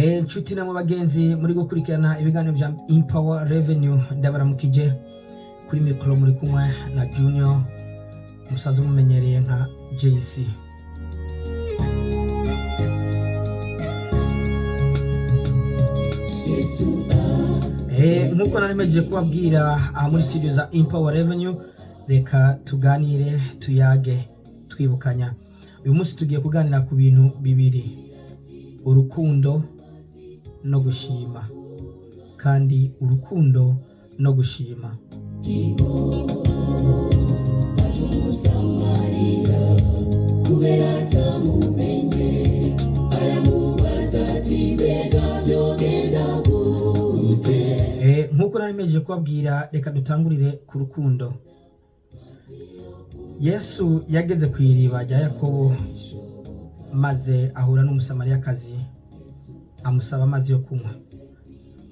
Nshuti namwe bagenzi muri gukurikirana ibiganiro bya Empower Revenue, ndabaramukije. Kuri mikoro muri kumwe na Junior musanzwe mumenyereye nka JC. Nkuko narimejeje kubabwira muri studio za Empower Revenue, reka tuganire tuyage twibukanya. Uyu munsi tugiye kuganira ku bintu bibiri: urukundo no gushima. Kandi urukundo no gushima. Nkuko narimejeje kubabwira, reka dutangurire ku rukundo. Yesu yageze ku iriba rya Yakobo maze ahura n'umusamariyakazi amusaba amazi yo kunywa.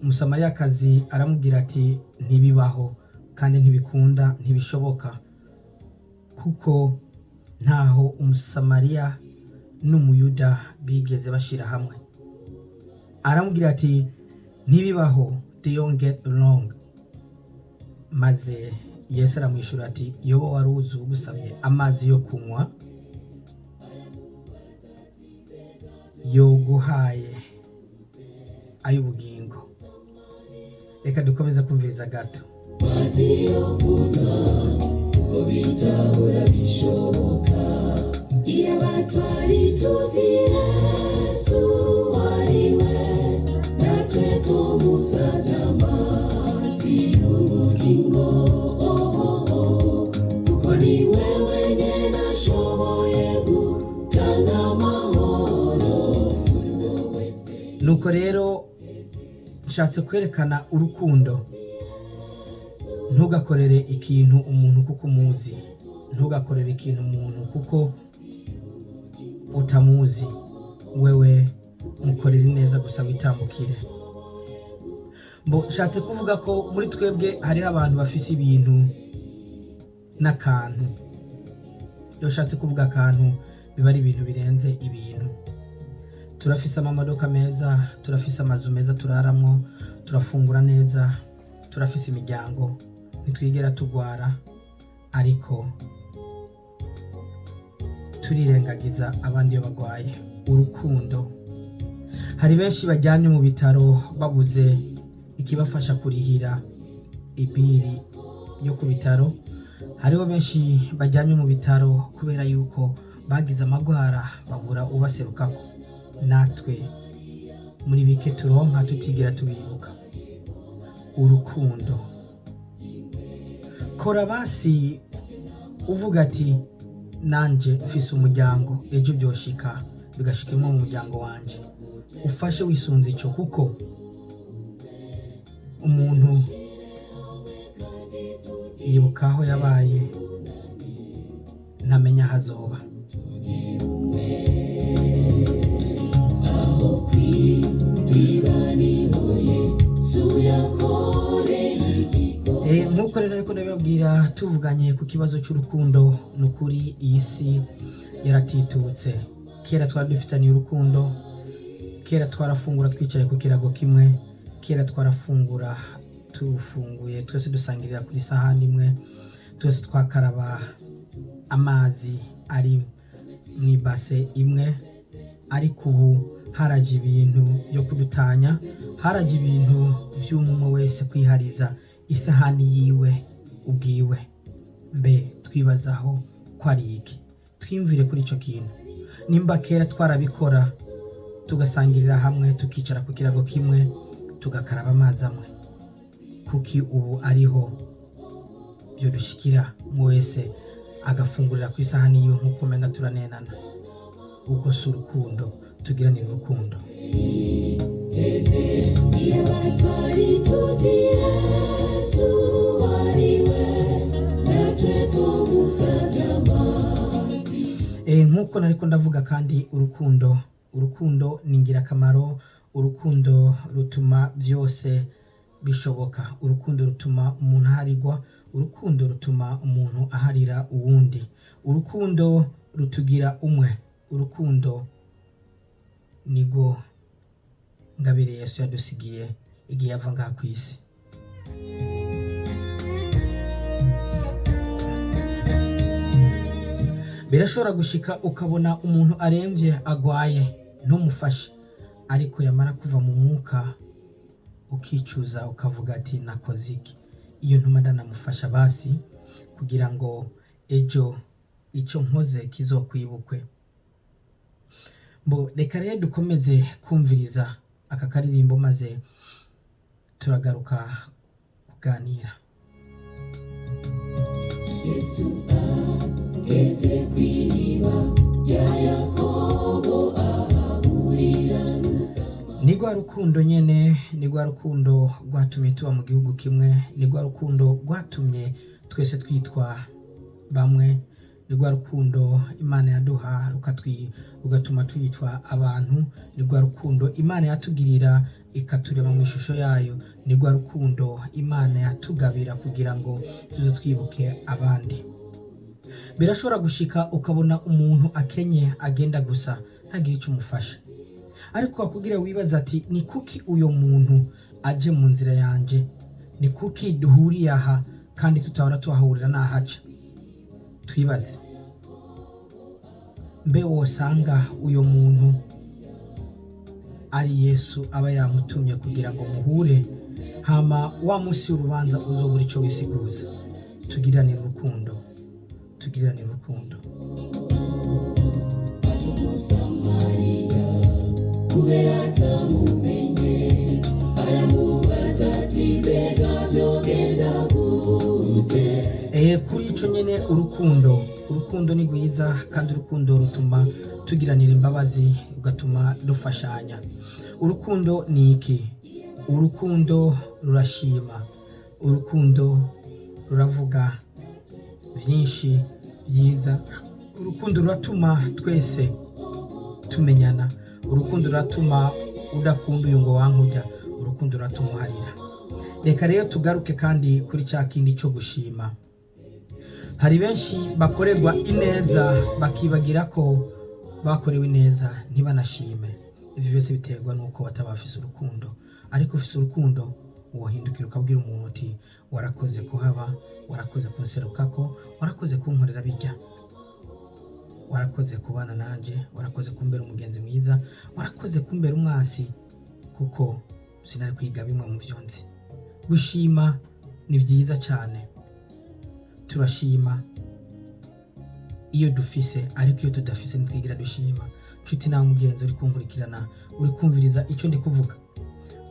Umusamariyakazi aramubwira ati ntibibaho kandi ntibikunda, ntibishoboka, kuko ntaho umusamariya n'umuyuda bigeze bashira hamwe. Aramubwira ati ntibibaho, they don't get along. Maze Yesu aramwishura ati yobo waruzi ugusabye amazi yo kunywa, yoguhaye ay'ubugingo. Reka dukomeze kumviriza gato. Mazi yo kunywa uko bitahura bishoboka, iyo batwari tuzi Yesu ariwe, natwe tumusabye amazi y'ubugingo. Kuko ni wewe nyene ashoboye gutanga amahoro. Nuko rero nshatse kwerekana urukundo. Ntugakorere ikintu umuntu kuko umuzi, ntugakorere ikintu umuntu kuko utamuzi. Wewe mukorere neza gusa witambukire. Nshatse kuvuga ko muri twebwe hariho abantu bafise ibintu n'akantu. Iyo nshatse kuvuga akantu, biba ari ibintu birenze ibintu. Turafise amamodoka meza, turafise amazu meza turaramwo, turafungura neza, turafise imiryango, ntitwigera tugwara, ariko turirengagiza abandi iyo bagwaye. Urukundo. Hari benshi bajyanye mu bitaro babuze ikibafasha kurihira ibiri yo ku bitaro. Hariho benshi bajyanye mu bitaro kubera yuko bagize amagwara babura ubaserukako. Natwe muri bike turonka tutigera tubibuka. Urukundo. Kora basi uvuga ati nanje mfise umuryango, ejo byoshika bigashikimwe mu muryango wanje. Ufashe wisunze ico, kuko umuntu yibuka aho yabaye, ntamenya hazoba. Nkuko rero ariko ndababwira, tuvuganye ku kibazo cy'urukundo. Nukuri iyi si yaratitutse. Kera twari dufitaniye urukundo. Kera twarafungura twicaye ku kirago kimwe. Kera twarafungura tufunguye twese dusangirira kuri sahani imwe. Twese twakaraba amazi ari mu ibase imwe. Ariko ubu haraje ibintu byo kudutanya, haraje ibintu by'umwe wese kwihariza isahani yiwe ubwiwe. Mbe twibazaho ko ari iki? Twimvire kuri ico kintu. Nimba kera twarabikora tugasangirira hamwe, tukicara ku kirago kimwe, tugakaraba amazi amwe, kuki ubu ariho byo dushikira mu wese agafungurira ku isahani yiwe nk'uko umenga turanenana? Ubwo si urukundo. Tugiranire urukundo. Nkuko nariko ndavuga kandi, urukundo ni ingirakamaro. Urukundo rutuma byose bishoboka. Urukundo rutuma umuntu aharirwa. Urukundo rutuma umuntu aharira uwundi. Urukundo rutugira umwe. Urukundo nigo ngabire Yesu yadusigiye igihe yava ngaha ku isi. Birashobora gushika ukabona umuntu aremvye agwaye ntumufashe, ariko yamara kuva mu mwuka ukicuza ukavuga ati nakoze iki, iyo ntuma ndanamufasha basi kugira ngo ejo ico nkoze kizokwibukwe. Reka rero dukomeze kumviriza aka karirimbo maze turagaruka kuganira. Yesu aheze kw'iriba rya Yakobo ahahurira n'umusama. Ni rwa rukundo nyene, ni rwa rukundo rwatumye tuba mu gihugu kimwe, ni rwa rukundo rwatumye twese twitwa bamwe, ni rwa rukundo Imana yaduha rugatuma twitwa abantu, ni rwa rukundo Imana yatugirira ikaturema mu ishusho yayo, ni rwa rukundo Imana yatugabira kugira ngo tuze twibuke abandi. Birashobora gushika ukabona umuntu akenye agenda gusa ntagire icyo umufasha, ariko wakugira wibaza ati ni kuki uyo muntu aje mu nzira yanje, ni kuki duhuriye aha kandi tutahora tuhahurira nahaca. Twibaze, mbe wosanga uyo muntu ari Yesu aba yamutumye kugira ngo muhure, hama wa musi urubanza uzobura ico wisiguza. Tugiranire urukundo, tugiranire urukundo. Umusamariya kubera atamumenye aramubaza ati mbega vyogenda gute. Kuri ico nyene urukundo ni rwiza, kandi urukundo rutuma tugiranira imbabazi, ugatuma dufashanya. Urukundo ni iki? Urukundo rurashima, urukundo ruravuga vyinshi vyiza, urukundo ruratuma twese tumenyana, urukundo ruratuma udakunda uyu ngo wankurya, urukundo ruratuma uharira. Reka rero tugaruke kandi kuri ca kindi co gushima. Hari benshi bakorerwa ineza bakibagira ko bakorewe ineza ntibanashime. Ivyo byose biterwa nuko bataba bafise urukundo. Ariko ufise urukundo wohindukira ukabwira umuntu uti warakoze kuhaba, warakoze kunserukako, warakoze kunkorera bijya, warakoze kubana nanje, warakoze kumbera umugenzi mwiza, warakoze kumbera umwasi, kuko sinari kwiga bimwe mu vyo nzi. Gushima ni vyiza cane, turashima iyo dufise, ariko iyo tudafise ntitwigira dushima. Nshuti nawe mugenzi uri kunkurikirana, uri kumviriza ico ndi kuvuga,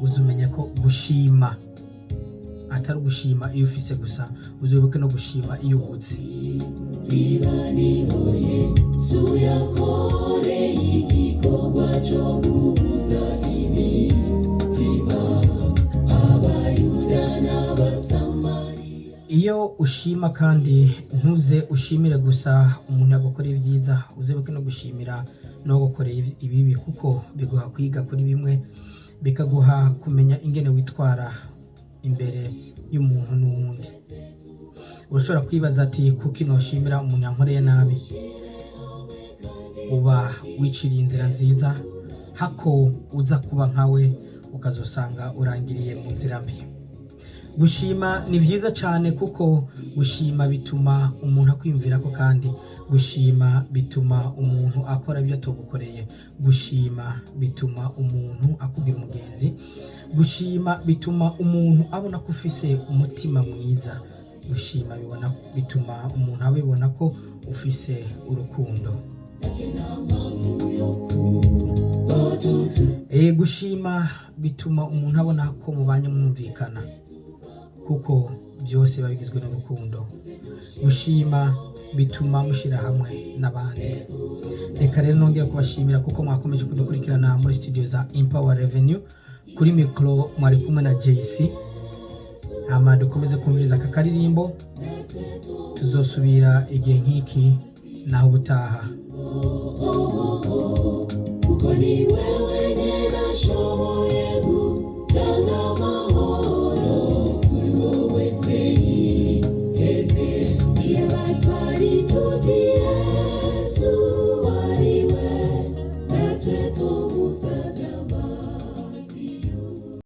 uzumenya ko gushima atari gushima iyo ufise gusa, uzobuke no gushima iyo ubuze. Niho Yesu yakoreye igikorwa co guhuza imitima abayuda n'abasamariya. Iyo ushima kandi ntuze ushimire gusa umuntu yagukoreye ibyiza, uzobuke no gushimira no gukoreye ibibi, kuko biguha kwiga kuri bimwe, bikaguha kumenya ingene witwara imbere y'umuntu n'uwundi. Urashobora kwibaza ati kuki noshimira umuntu yankoreye nabi? Uba wiciriye inzira nziza, hako uza kuba nkawe ukazosanga urangiriye mu nzira mbi. Gushima ni vyiza cane, kuko gushima bituma umuntu akwiyumvirako, kandi gushima bituma umuntu akora ibyo atogukoreye, gushima bituma umuntu akubwira umugenzi, gushima bituma umuntu abona ko ufise umutima mwiza, gushima bituma umuntu abibona ko ufise urukundo. Gushima bituma umuntu abona ko mubanye mwumvikana, kuko byose biba bigizwe n'urukundo. Gushima bituma mushira hamwe n'abandi. Reka rero nongera kubashimira kuko mwakomeje kudukurikirana muri studio za Empower Revenue. Kuri micro mwari kumwe na JC. Hama dukomeze kumviriza aka karirimbo, tuzosubira igihe nk'iki naho ubutaha. Kuko ni wewe nyene nashoboye gutanga amahoro kuri wowe se yihebye, iyo batwari tuziye